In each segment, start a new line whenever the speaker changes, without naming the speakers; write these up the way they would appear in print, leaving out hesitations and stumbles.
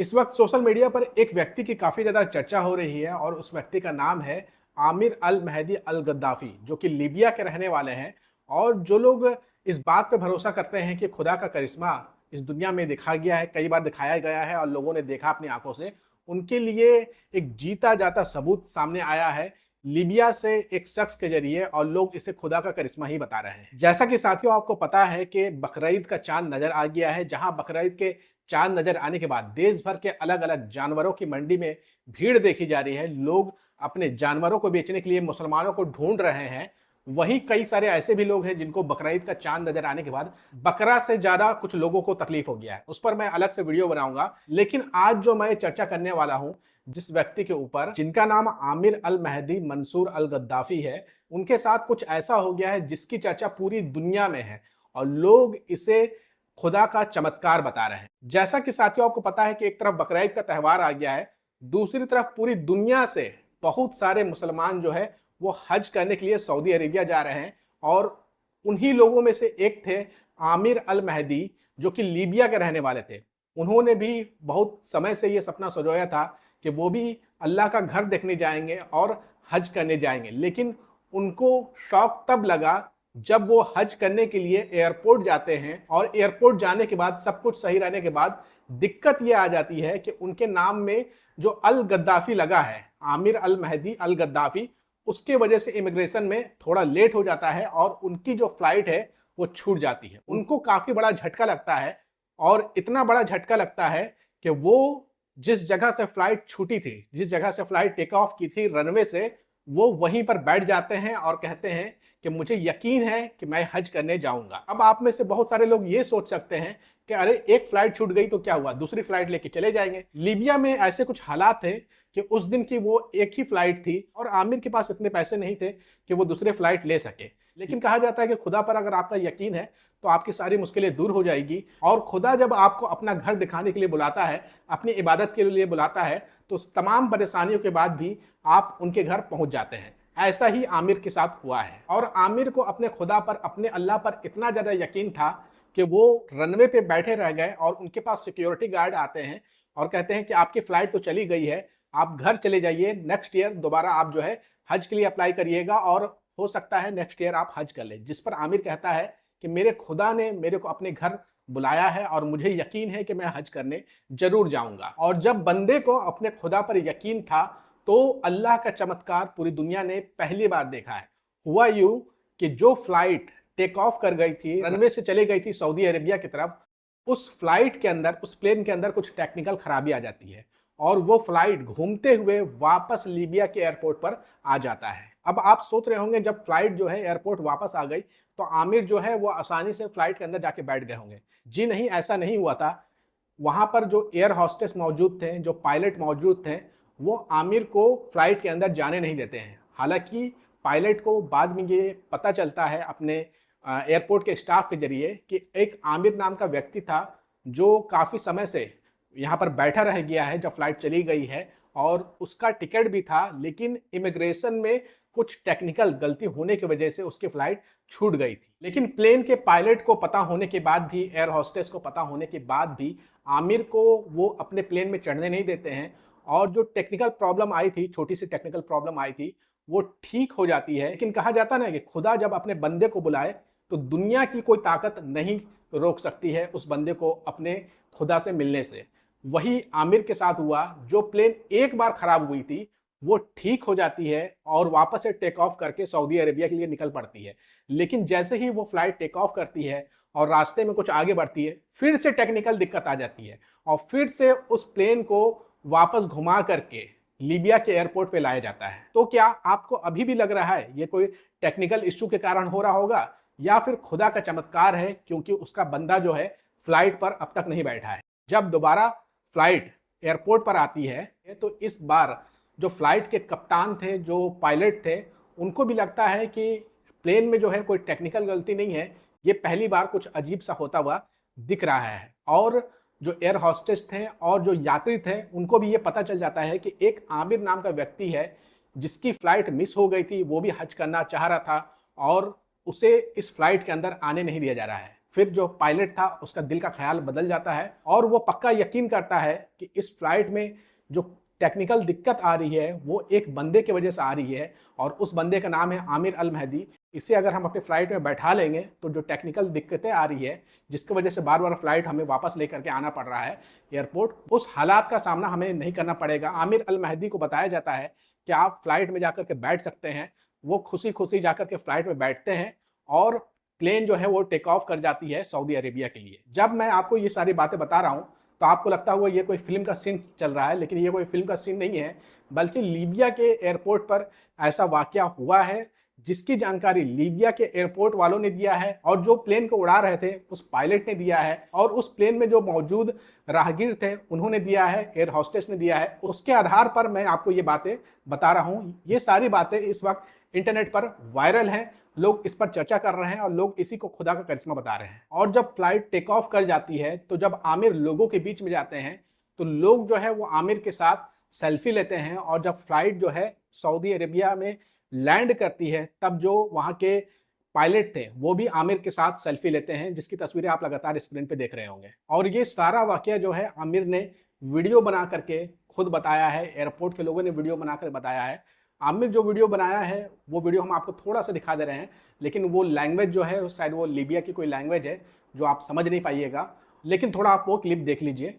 इस वक्त social media पर एक व्यक्ति की काफ़ी ज़्यादा चर्चा हो रही है और उस व्यक्ति का नाम है आमिर अल महदी अल गद्दाफ़ी, जो कि लीबिया के रहने वाले हैं। और जो लोग इस बात पे भरोसा करते हैं कि खुदा का करिश्मा इस दुनिया में दिखा गया है, कई बार दिखाया गया है और लोगों ने देखा अपनी आंखों से, उनके लिए एक जीता जाता सबूत सामने आया है लीबिया से एक शख्स के जरिए, और लोग इसे खुदा का करिश्मा ही बता रहे हैं। जैसा कि साथियों आपको पता है कि बकरीद का चांद नजर आ गया है, जहां बकरीद के चांद नजर आने के बाद देश भर के अलग अलग जानवरों की मंडी में भीड़ देखी जा रही है। लोग अपने जानवरों को बेचने के लिए मुसलमानों को ढूंढ रहे हैं। वहीं कई सारे ऐसे भी लोग हैं जिनको बकरीद का चांद नजर आने के बाद बकरा से ज्यादा कुछ लोगों को तकलीफ हो गया है। उस पर मैं अलग से वीडियो बनाऊंगा। लेकिन आज जो मैं चर्चा करने वाला हूं, जिस व्यक्ति के ऊपर, जिनका नाम आमिर अल महदी मंसूर अल गद्दाफी है, उनके साथ कुछ ऐसा हो गया है जिसकी चर्चा पूरी दुनिया में है और लोग इसे खुदा का चमत्कार बता रहे हैं। जैसा कि साथियों आपको पता है कि एक तरफ बकरीद का त्यौहार आ गया है, दूसरी तरफ पूरी दुनिया से बहुत सारे मुसलमान जो है वो हज करने के लिए सऊदी अरेबिया जा रहे हैं। और उन्हीं लोगों में से एक थे आमिर अल महदी, जो कि लीबिया के रहने वाले थे। उन्होंने भी बहुत समय से ये सपना सजोया था कि वो भी अल्लाह का घर देखने जाएंगे और हज करने जाएंगे। लेकिन उनको शौक तब लगा जब वो हज करने के लिए एयरपोर्ट जाते हैं और एयरपोर्ट जाने के बाद सब कुछ सही रहने के बाद दिक्कत ये आ जाती है कि उनके नाम में जो अल गद्दाफी लगा है, आमिर अल महदी अल गद्दाफी, उसके वजह से इमिग्रेशन में थोड़ा लेट हो जाता है और उनकी जो फ्लाइट है वो छूट जाती है। उनको काफी बड़ा झटका लगता है और इतना बड़ा झटका लगता है कि वो जिस जगह से फ्लाइट छूटी थी, जिस जगह से फ्लाइट टेक ऑफ की थी रनवे से, वो वहीं पर बैठ जाते हैं और कहते हैं कि मुझे यकीन है कि मैं हज करने जाऊंगा। अब आप में से बहुत सारे लोग ये सोच सकते हैं कि अरे एक फ्लाइट छूट गई तो क्या हुआ, दूसरी फ्लाइट लेके चले जाएंगे। लीबिया में ऐसे कुछ हालात थे कि उस दिन की वो एक ही फ्लाइट थी और आमिर के पास इतने पैसे नहीं थे कि वो दूसरे फ्लाइट ले सके। लेकिन कहा जाता है कि खुदा पर अगर आपका यकीन है तो आपकी सारी मुश्किलें दूर हो जाएगी। और खुदा जब आपको अपना घर दिखाने के लिए बुलाता है, अपनी इबादत के लिए बुलाता है, तो तमाम परेशानियों के बाद भी आप उनके घर पहुंच जाते हैं। ऐसा ही आमिर के साथ हुआ है। और आमिर को अपने खुदा पर, अपने अल्लाह पर इतना ज्यादा यकीन था कि वो रनवे पे बैठे रह गए और उनके पास सिक्योरिटी गार्ड आते हैं और कहते हैं कि आपकी फ्लाइट तो चली गई है, आप घर चले जाइए, नेक्स्ट ईयर दोबारा आप जो है हज के लिए अप्लाई करिएगा और हो सकता है नेक्स्ट ईयर आप हज कर लें। जिस पर आमिर कहता है कि मेरे खुदा ने मेरे को अपने घर बुलाया है और मुझे यकीन है कि मैं हज करने जरूर जाऊंगा। और जब बंदे को अपने खुदा पर यकीन था तो अल्लाह का चमत्कार पूरी दुनिया ने पहली बार देखा है। हुआ यूं कि जो फ्लाइट टेक ऑफ कर गई थी, रनवे से चली गई थी सऊदी अरेबिया की तरफ, उस फ्लाइट के अंदर, उस प्लेन के अंदर कुछ टेक्निकल खराबी आ जाती है और वो फ्लाइट घूमते हुए वापस लीबिया के एयरपोर्ट पर आ जाता है। अब आप सोच रहे होंगे जब फ्लाइट जो है एयरपोर्ट वापस आ गई तो आमिर जो है वो आसानी से फ्लाइट के अंदर जाके बैठ गए होंगे। जी नहीं, ऐसा नहीं हुआ था। वहां पर जो एयर होस्टेस मौजूद थे, जो पायलट मौजूद थे, वो आमिर को फ्लाइट के अंदर जाने नहीं देते हैं। हालांकि पायलट को बाद में ये पता चलता है अपने एयरपोर्ट के स्टाफ के जरिए कि एक आमिर नाम का व्यक्ति था जो काफ़ी समय से यहाँ पर बैठा रह गया है जब फ्लाइट चली गई है, और उसका टिकट भी था, लेकिन इमिग्रेशन में कुछ टेक्निकल गलती होने की वजह से उसकी फ्लाइट छूट गई थी। लेकिन प्लेन के पायलट को पता होने के बाद भी, एयर होस्टेस को पता होने के बाद भी आमिर को वो अपने प्लेन में चढ़ने नहीं देते हैं। और जो टेक्निकल प्रॉब्लम आई थी, छोटी सी टेक्निकल प्रॉब्लम आई थी, वो ठीक हो जाती है। लेकिन कहा जाता ना कि खुदा जब अपने बंदे को बुलाए तो दुनिया की कोई ताकत नहीं रोक सकती है उस बंदे को अपने खुदा से मिलने से। वही आमिर के साथ हुआ। जो प्लेन एक बार खराब हुई थी वो ठीक हो जाती है और वापस से टेक ऑफ करके सऊदी अरेबिया के लिए निकल पड़ती है। लेकिन जैसे ही वो फ्लाइट टेक ऑफ करती है और रास्ते में कुछ आगे बढ़ती है, फिर से टेक्निकल दिक्कत आ जाती है और फिर से उस प्लेन को वापस घुमा करके लीबिया के एयरपोर्ट पे लाया जाता है। तो क्या आपको अभी भी लग रहा है ये कोई टेक्निकल इश्यू के कारण हो रहा होगा या फिर खुदा का चमत्कार है क्योंकि उसका बंदा जो है फ्लाइट पर अब तक नहीं बैठा है? जब दोबारा फ्लाइट एयरपोर्ट पर आती है तो इस बार जो फ्लाइट के कप्तान थे, जो पायलट थे, उनको भी लगता है कि प्लेन में जो है कोई टेक्निकल गलती नहीं है, ये पहली बार कुछ अजीब सा होता हुआ दिख रहा है। और जो एयर होस्टेस थे और जो यात्री थे, उनको भी ये पता चल जाता है कि एक आमिर नाम का व्यक्ति है जिसकी फ्लाइट मिस हो गई थी, वो भी हज करना चाह रहा था और उसे इस फ्लाइट के अंदर आने नहीं दिया जा रहा है। फिर जो पायलट था उसका दिल का ख्याल बदल जाता है और वो पक्का यकीन करता है कि इस फ्लाइट में जो टेक्निकल दिक्कत आ रही है वो एक बंदे की वजह से आ रही है और उस बंदे का नाम है आमिर अल महदी। इसे अगर हम अपने फ्लाइट में बैठा लेंगे तो जो टेक्निकल दिक्कतें आ रही है जिसकी वजह से बार बार फ्लाइट हमें वापस लेकर के आना पड़ रहा है एयरपोर्ट, उस हालात का सामना हमें नहीं करना पड़ेगा। आमिर अल महदी को बताया जाता है कि आप फ्लाइट में जाकर के बैठ सकते हैं। वो खुशी खुशी जाकर के फ्लाइट में बैठते हैं और प्लेन जो है वो टेक ऑफ कर जाती है सऊदी अरेबिया के लिए। जब मैं आपको ये सारी बातें बता रहा हूँ तो आपको लगता होगा ये कोई फिल्म का सीन चल रहा है, लेकिन ये कोई फिल्म का सीन नहीं है, बल्कि लीबिया के एयरपोर्ट पर ऐसा वाकया हुआ है जिसकी जानकारी लीबिया के एयरपोर्ट वालों ने दिया है और जो प्लेन को उड़ा रहे थे उस पायलट ने दिया है और उस प्लेन में जो मौजूद राहगीर थे उन्होंने दिया है, एयर होस्टेस ने दिया है। उसके आधार पर मैं आपको ये बातें बता रहा हूँ। ये सारी बातें इस वक्त इंटरनेट पर वायरल हैं, लोग इस पर चर्चा कर रहे हैं और लोग इसी को खुदा का करिश्मा बता रहे हैं। और जब फ्लाइट टेक ऑफ कर जाती है तो जब आमिर लोगों के बीच में जाते हैं तो लोग जो है वो आमिर के साथ सेल्फी लेते हैं और जब फ्लाइट जो है सऊदी अरेबिया में लैंड करती है तब जो वहाँ के पायलट थे वो भी आमिर के साथ सेल्फी लेते हैं, जिसकी तस्वीरें आप लगातार स्क्रीन पे देख रहे होंगे। और ये सारा वाकया जो है आमिर ने वीडियो बना करके खुद बताया है, एयरपोर्ट के लोगों ने वीडियो बनाकर बताया है। आमिर जो वीडियो बनाया है वो वीडियो हम आपको थोड़ा सा दिखा दे रहे हैं, लेकिन वो लैंग्वेज जो है शायद वो लीबिया की कोई लैंग्वेज है जो आप समझ नहीं पाइएगा, लेकिन थोड़ा आप वो क्लिप देख लीजिए।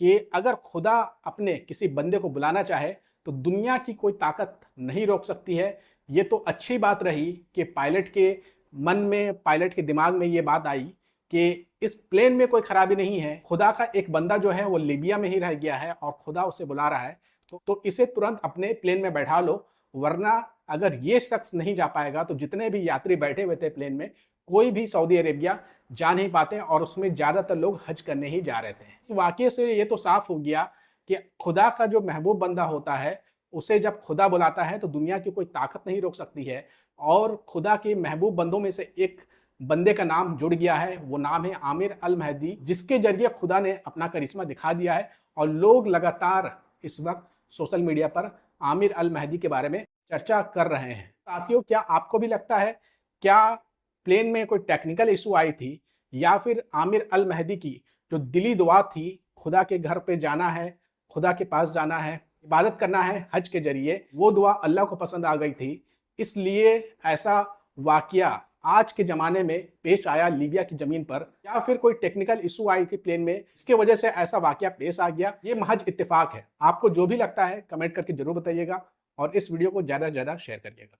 कि अगर खुदा अपने किसी बंदे को बुलाना चाहे तो दुनिया की कोई ताकत नहीं रोक सकती है। ये तो अच्छी बात रही कि पायलट के मन में, पायलट के दिमाग में ये बात आई कि इस प्लेन में कोई खराबी नहीं है, खुदा का एक बंदा जो है वो लीबिया में ही रह गया है और खुदा उसे बुला रहा है, तो इसे तुरंत अपने प्लेन में बैठा लो। वरना अगर ये शख्स नहीं जा पाएगा तो जितने भी यात्री बैठे हुए थे प्लेन में कोई भी सऊदी अरेबिया जा नहीं पाते और उसमें ज़्यादातर लोग हज करने ही जा रहे थे। इस वाकये से ये तो साफ हो गया कि खुदा का जो महबूब बंदा होता है उसे जब खुदा बुलाता है तो दुनिया की कोई ताकत नहीं रोक सकती है। और खुदा के महबूब बंदों में से एक बंदे का नाम जुड़ गया है, वो नाम है आमिर अल महदी, जिसके जरिए खुदा ने अपना करिश्मा दिखा दिया है और लोग लगातार इस वक्त सोशल मीडिया पर आमिर अल महदी के बारे में चर्चा कर रहे हैं। साथियों, क्या आपको भी लगता है, क्या प्लेन में कोई टेक्निकल इशू आई थी या फिर आमिर अल महदी की जो दिली दुआ थी, खुदा के घर पे जाना है, खुदा के पास जाना है, इबादत करना है हज के जरिए, वो दुआ अल्लाह को पसंद आ गई थी, इसलिए ऐसा वाकया आज के ज़माने में पेश आया लीबिया की ज़मीन पर, या फिर कोई टेक्निकल इशू आई थी प्लेन में, इसके वजह से ऐसा वाकया पेश आ गया? ये महज इत्तेफाक है। आपको जो भी लगता है कमेंट करके ज़रूर बताइएगा और इस वीडियो को ज़्यादा से ज़्यादा शेयर करिएगा।